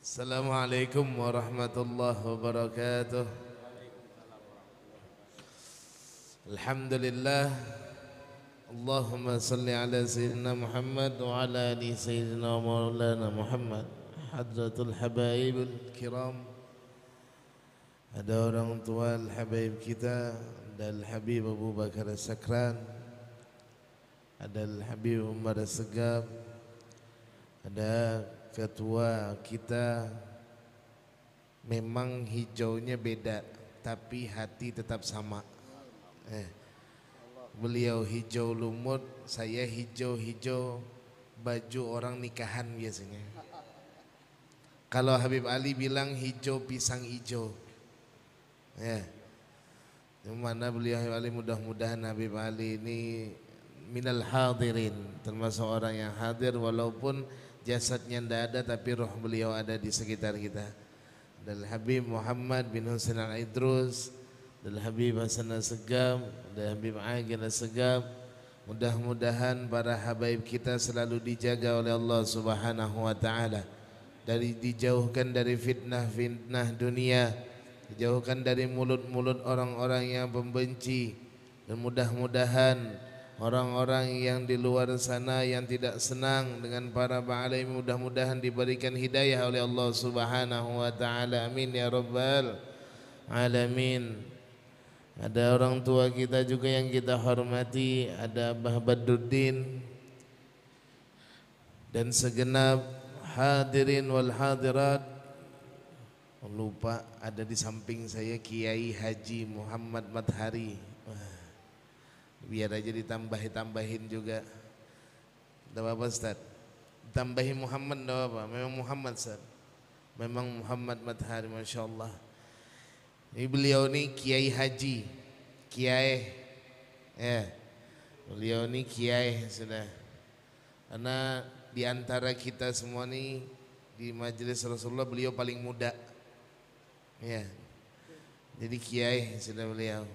Assalamualaikum warahmatullahi wabarakatuh. Alhamdulillah. Allahumma salli ala sayyidina Muhammad wa ala ali sayyidina maulana Muhammad. Hadratul habaibul kiram. Ada orang tua al-habaib kita, ada al-habib Abu Bakar Sakran, ada al-habib Umar Segab, ada ketua kita. Memang hijaunya beda, tapi hati tetap sama. Beliau hijau lumut, saya hijau-hijau baju orang nikahan biasanya. Kalau Habib Ali bilang hijau pisang hijau. Mana beliau Habib Ali, mudah-mudahan Habib Ali ini minal hadirin, termasuk orang yang hadir walaupun jasadnya tidak ada tapi roh beliau ada di sekitar kita. Dan Habib Muhammad bin Husain Al-Idrus, dan Habib Hasan Al-Segam, dan Habib Agil Al-Segam. Mudah-mudahan para habaib kita selalu dijaga oleh Allah Subhanahu wa taala, dijauhkan dari fitnah-fitnah dunia, dijauhkan dari mulut-mulut orang-orang yang pembenci, dan mudah-mudahan orang-orang yang di luar sana yang tidak senang dengan para ba'alaim mudah-mudahan diberikan hidayah oleh Allah Subhanahu wa taala. Amin ya rabbal alamin. Ada orang tua kita juga yang kita hormati, ada Abah Badruddin dan segenap hadirin wal hadirat. Lupa ada di samping saya Kiai Haji Muhammad Madhari. Biar aja ditambahin juga. Tidak apa-apa Ustaz, tambahin Muhammad tidak apa, memang Muhammad Ustaz, memang Muhammad Madhari, Masya Allah. Ini beliau ini Kiai Haji, Kiai, beliau ini Kiai sudah. Karena di antara kita semua ini di majelis Rasulullah beliau paling muda, jadi Kiai sudah beliau.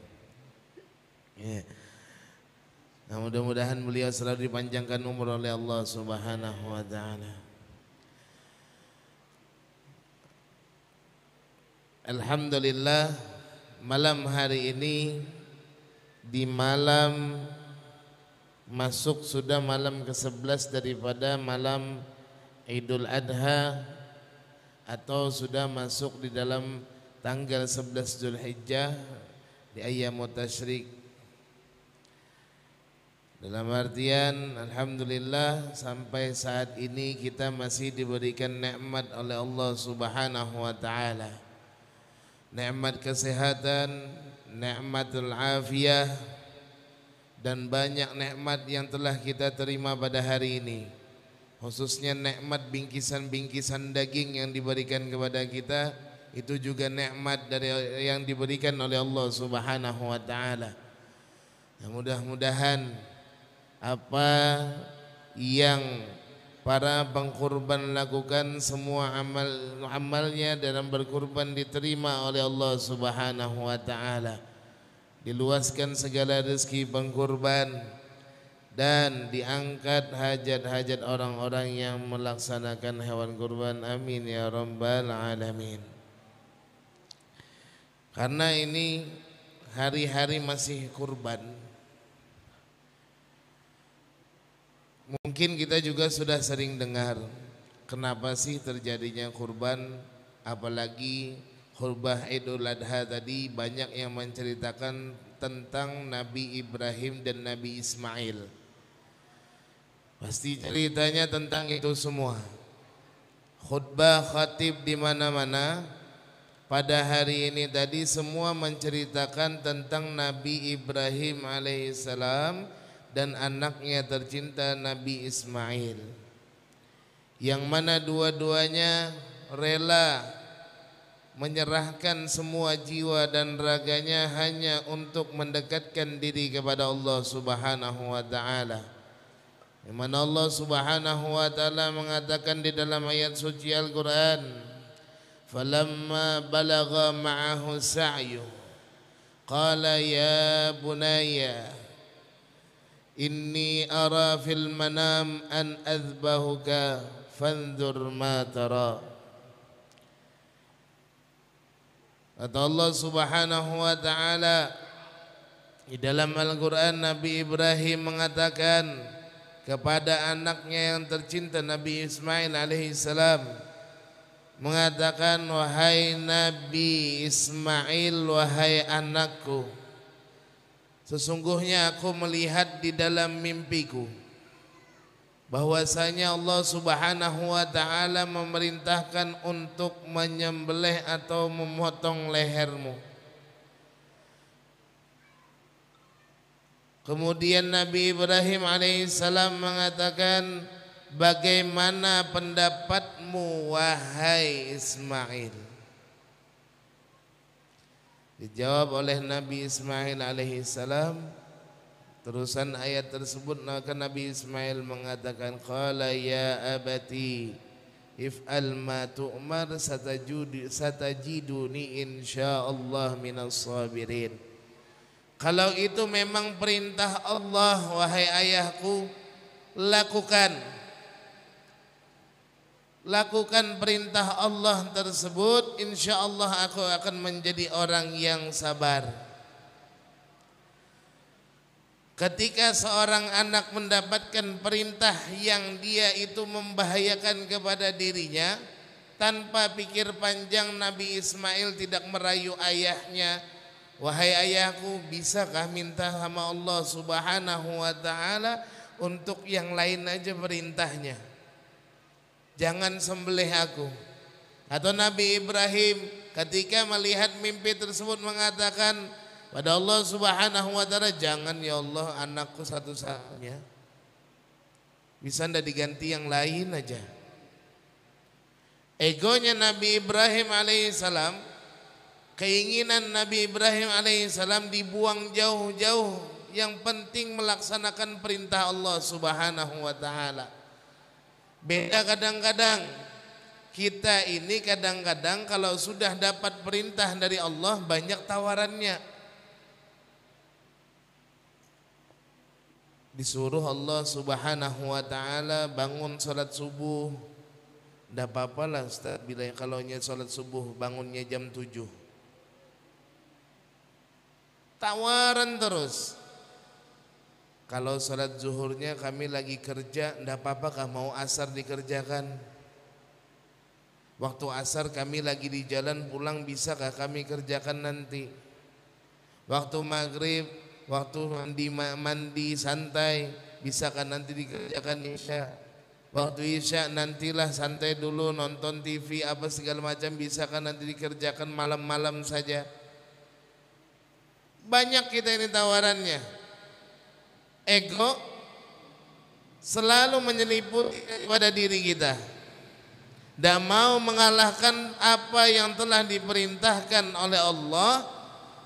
Nah, mudah-mudahan beliau selalu dipanjangkan umur oleh Allah Subhanahu wa taala. Alhamdulillah, malam hari ini di malam masuk sudah malam ke-11 daripada malam Idul Adha, atau sudah masuk di dalam tanggal 11 Zulhijjah di ayyamut tasyrik. Dalam artian alhamdulillah sampai saat ini kita masih diberikan nikmat oleh Allah Subhanahu wa taala. Nikmat kesehatan, nikmatul afiyah, dan banyak nikmat yang telah kita terima pada hari ini. Khususnya nikmat bingkisan-bingkisan daging yang diberikan kepada kita, itu juga nikmat dari yang diberikan oleh Allah Subhanahu wa taala. Mudah-mudahan apa yang para pengkurban lakukan, semua amalnya dalam berkurban diterima oleh Allah Subhanahu wa taala. Diluaskan segala rezeki pengkurban dan diangkat hajat-hajat orang-orang yang melaksanakan hewan kurban. Amin ya rabbal alamin. Karena ini hari-hari masih kurban, mungkin kita juga sudah sering dengar kenapa sih terjadinya kurban, apalagi khutbah Idul Adha tadi banyak yang menceritakan tentang Nabi Ibrahim dan Nabi Ismail. Pasti ceritanya tentang itu semua. Khutbah khatib di mana-mana pada hari ini tadi semua menceritakan tentang Nabi Ibrahim alaihissalam dan anaknya tercinta Nabi Ismail, yang mana dua-duanya rela menyerahkan semua jiwa dan raganya hanya untuk mendekatkan diri kepada Allah Subhanahu wa taala. Yang mana Allah Subhanahu wa taala mengatakan di dalam ayat suci Al-Qur'an, "Falamma balagha ma'ahu sa'yu qala ya bunayya inni ara fil manam an azbahuka fanzur ma tara." Kata Allah Subhanahu wa taala di dalam Al-Qur'an, Nabi Ibrahim mengatakan kepada anaknya yang tercinta Nabi Ismail alaihissalam, mengatakan, wahai Nabi Ismail, wahai anakku, sesungguhnya aku melihat di dalam mimpiku bahwasanya Allah Subhanahu wa taala memerintahkan untuk menyembelih atau memotong lehermu. Kemudian Nabi Ibrahim alaihissalam mengatakan, bagaimana pendapatmu wahai Ismail? Dijawab oleh Nabi Ismail alaihissalam, terusan ayat tersebut, maka Nabi Ismail mengatakan, qala ya abati if'al ma tu'mar satajiduni insyaallah minas sabirin. Kalau itu memang perintah Allah, wahai ayahku, lakukan perintah Allah tersebut, insyaallah aku akan menjadi orang yang sabar. Ketika seorang anak mendapatkan perintah yang dia itu membahayakan kepada dirinya, tanpa pikir panjang Nabi Ismail tidak merayu ayahnya, wahai ayahku, bisakah minta sama Allah Subhanahu wa taala untuk yang lain aja perintahnya, jangan sembelih aku. Atau Nabi Ibrahim ketika melihat mimpi tersebut mengatakan pada Allah Subhanahu wa taala, jangan ya Allah, anakku satu-satunya, bisa ndak diganti yang lain aja. Egonya Nabi Ibrahim alaihissalam, keinginan Nabi Ibrahim alaihissalam dibuang jauh-jauh, yang penting melaksanakan perintah Allah Subhanahu wa taala. Beda kadang-kadang kita ini, kadang-kadang kalau sudah dapat perintah dari Allah banyak tawarannya. Disuruh Allah Subhanahu wa taala bangun salat subuh, ndak apa-apalah Ustaz, bila kalau salat subuh bangunnya jam 7. Tawaran terus. Kalau salat zuhurnya kami lagi kerja, ndak apa-apakah mau asar dikerjakan? Waktu asar kami lagi di jalan pulang, bisakah kami kerjakan nanti? Waktu maghrib, waktu mandi santai, bisakah nanti dikerjakan isya? Waktu isya nantilah santai dulu, nonton TV apa segala macam, bisakah nanti dikerjakan malam-malam saja? Banyak kita ini tawarannya. Ego selalu menyeliputi pada diri kita, dan mau mengalahkan apa yang telah diperintahkan oleh Allah.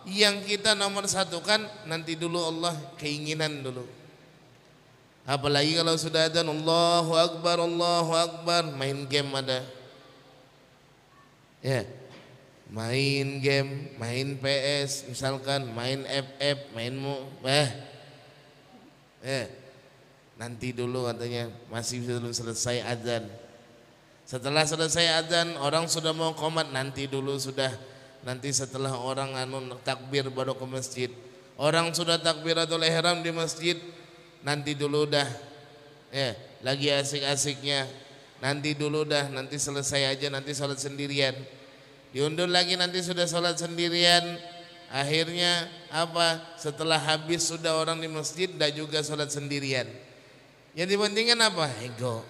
Yang kita nomor satukan nanti dulu Allah, keinginan dulu. Apalagi kalau sudah adzan Allahu Akbar, main game ada. Ya, main game, main PS, misalkan main FF, nanti dulu katanya, masih belum selesai adzan. Setelah selesai adzan, orang sudah mau qomat, nanti dulu sudah. Nanti setelah orang takbir baru ke masjid. Orang sudah takbiratul ihram di masjid, nanti dulu dah. Lagi asik-asiknya. Nanti dulu dah, nanti selesai aja, nanti sholat sendirian. Diundur lagi, nanti sudah sholat sendirian. Akhirnya apa? Setelah habis sudah orang di masjid, dah juga sholat sendirian. Yang dipentingkan apa? Ego.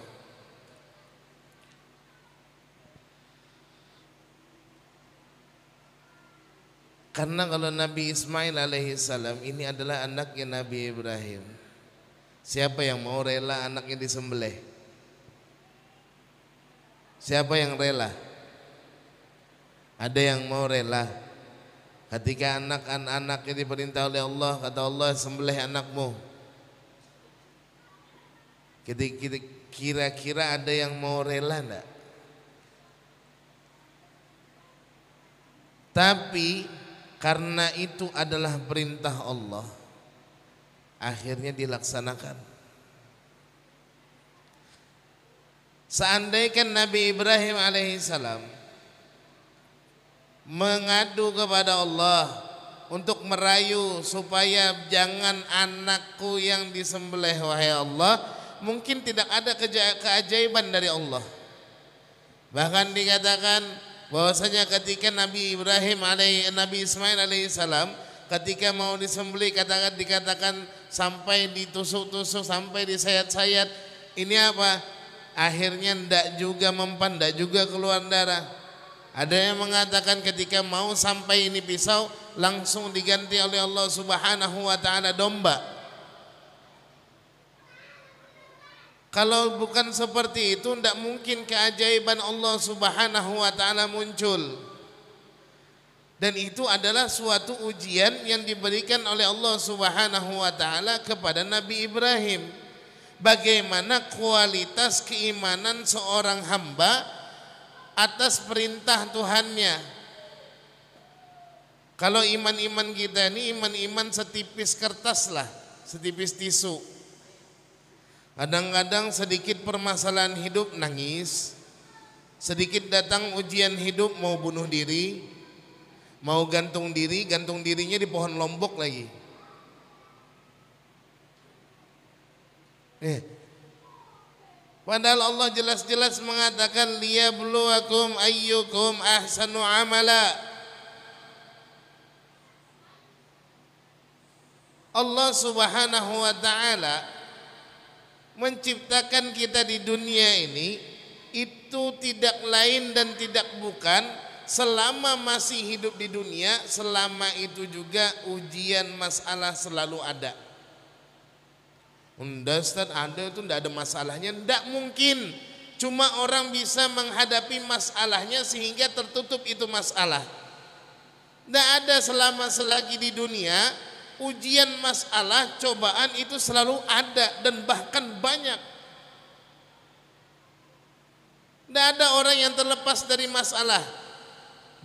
Karena kalau Nabi Ismail alaihissalam ini adalah anaknya Nabi Ibrahim. Siapa yang mau rela anaknya disembelih? Siapa yang rela? Ada yang mau rela? Ketika anak-anaknya diperintah oleh Allah, kata Allah, sembelih anakmu. Kira-kira ada yang mau rela enggak? Tapi karena itu adalah perintah Allah, akhirnya dilaksanakan. Seandainya Nabi Ibrahim alaihissalam mengadu kepada Allah untuk merayu supaya jangan anakku yang disembelih wahai Allah, mungkin tidak ada keajaiban dari Allah. Bahkan dikatakan bahwasanya ketika Nabi Ismail alaihissalam ketika mau disembelih dikatakan sampai ditusuk-tusuk, sampai disayat-sayat, ini apa? Akhirnya ndak juga mempan, ndak juga keluar darah. Ada yang mengatakan ketika mau sampai ini pisau langsung diganti oleh Allah Subhanahu wa taala domba. Kalau bukan seperti itu tidak mungkin keajaiban Allah Subhanahu wa taala muncul. Dan itu adalah suatu ujian yang diberikan oleh Allah Subhanahu wa taala kepada Nabi Ibrahim. Bagaimana kualitas keimanan seorang hamba atas perintah Tuhannya. Kalau iman-iman kita ini iman-iman setipis kertas lah, setipis tisu. Kadang-kadang sedikit permasalahan hidup nangis, sedikit datang ujian hidup mau bunuh diri, mau gantung diri, gantung dirinya di pohon lombok lagi. Padahal Allah jelas-jelas mengatakan liyabluwakum ayyukum ahsanu amala. Allah Subhanahu wa taala menciptakan kita di dunia ini itu tidak lain dan tidak bukan selama masih hidup di dunia, selama itu juga ujian masalah selalu ada. Ustaz, ada itu tidak ada masalahnya? Tidak mungkin. Cuma orang bisa menghadapi masalahnya sehingga tertutup itu masalah. Tidak ada selagi di dunia ujian masalah, cobaan itu selalu ada dan bahkan banyak. Tidak ada orang yang terlepas dari masalah.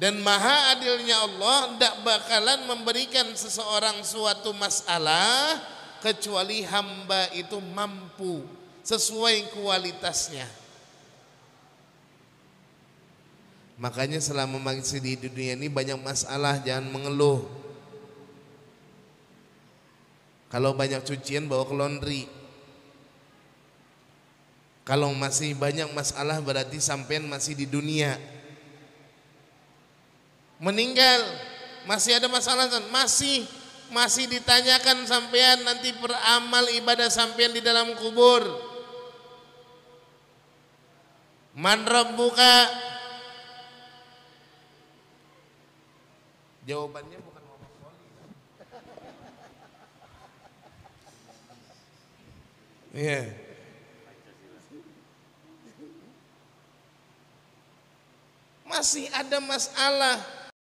Dan maha adilnya Allah tidak bakalan memberikan seseorang suatu masalah kecuali hamba itu mampu sesuai kualitasnya. Makanya selama masih di dunia ini banyak masalah, jangan mengeluh. Kalau banyak cucian bawa ke laundry. Kalau masih banyak masalah berarti sampean masih di dunia. Meninggal masih ada masalah kan? Masih ditanyakan sampean nanti peramal ibadah sampean di dalam kubur. Man rabbuka? Jawabannya bukan Muhammad Wali. Iya. Masih ada masalah.